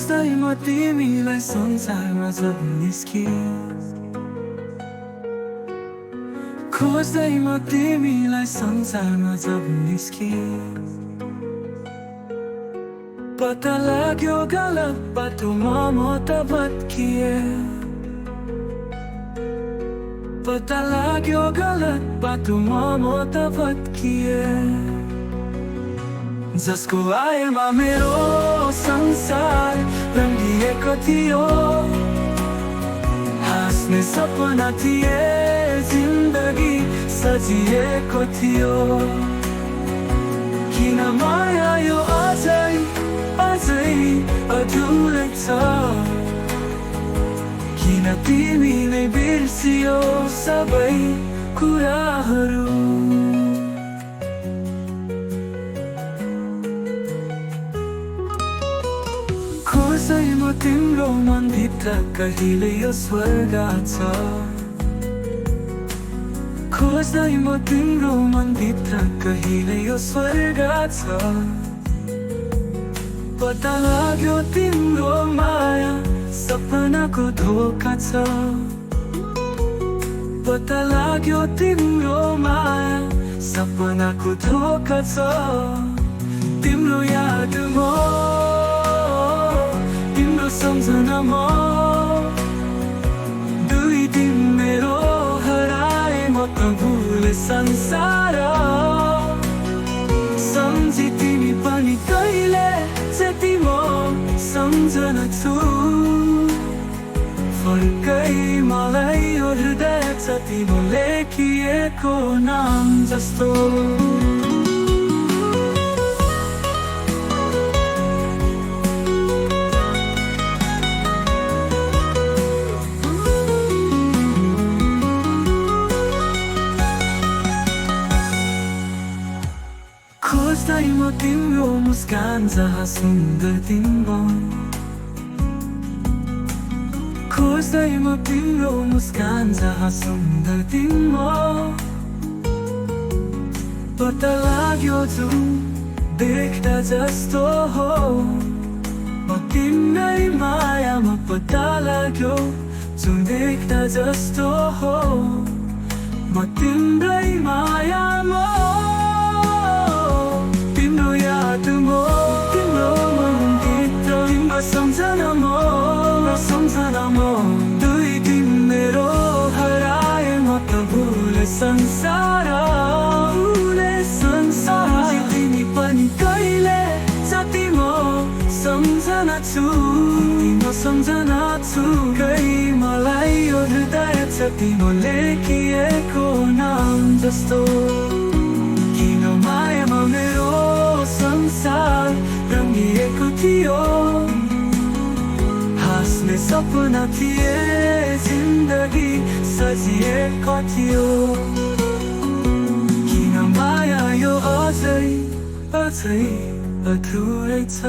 खोज्दैमा तिमीलाई संसारमा जब निस्के, खोज्दैमा तिमीलाई संसारमा जब निस्के, पता लाग्यो गलत बाटोमा म त भत्किए, पता लाग्यो गलत बाटोमा म त भत्किए। जसको आएमा मेरो संसार रंगिएको थियो, हाँस्ने सपना थिए, जिन्दगी सजिएको थियो। किन माया यो अझै अधुरै छ, किन तिमीले बिर्सियो सबै कुराहरू। खोज्दैमा तिम्रो मनभित्र कहिले यो स्वर्ग छ, खोज्दैमा तिम्रो मनभित्र कहिले यो स्वर्ग छ। पता लाग्यो तिम्रो माया सपनाको धोका छ, पता लाग्यो तिम्रो माया सपनाको धोका छ। तिम्रो यादमा तिम्रो सम्झनामा दुई दिन मेरो हराए म त भुले संसार। सम्झी तिमी पनि कहिले जति म सम्झना छु, फर्कै मलाई यो हृदय जति म लेखिएको नाम जस्तो। खोज्दैमा तिम्रो मुस्कान जहाँ सुन्दर तिम्रो, खोज्दैमा तिम्रो मुस्कान जहाँ सुन्दर तिम्रो। पता लाग्यो जुन देख्दा जस्तो हो म तिम्रै मायामा, पता लाग्यो जुन देख्दा जस्तो हो म तिम्रै मायामा। तिम्रो यादमा तिम्रो मनभित्र तिम्रो सम्झनामा दुई दिन मेरो हराए म त भुले संसार, भुले संसार। तिमी पनि कहिले जति म सम्झना छु, म सम्झना छु गई मलाई यो हृदय जति म लेखिएको नाम जस्तो। किन मायामा मेरो संसार रंगिएको थियो, हाँस्ने सपना थिए, जिन्दगी सजिएको थियो। किन माया यो अझै अधुरै छ।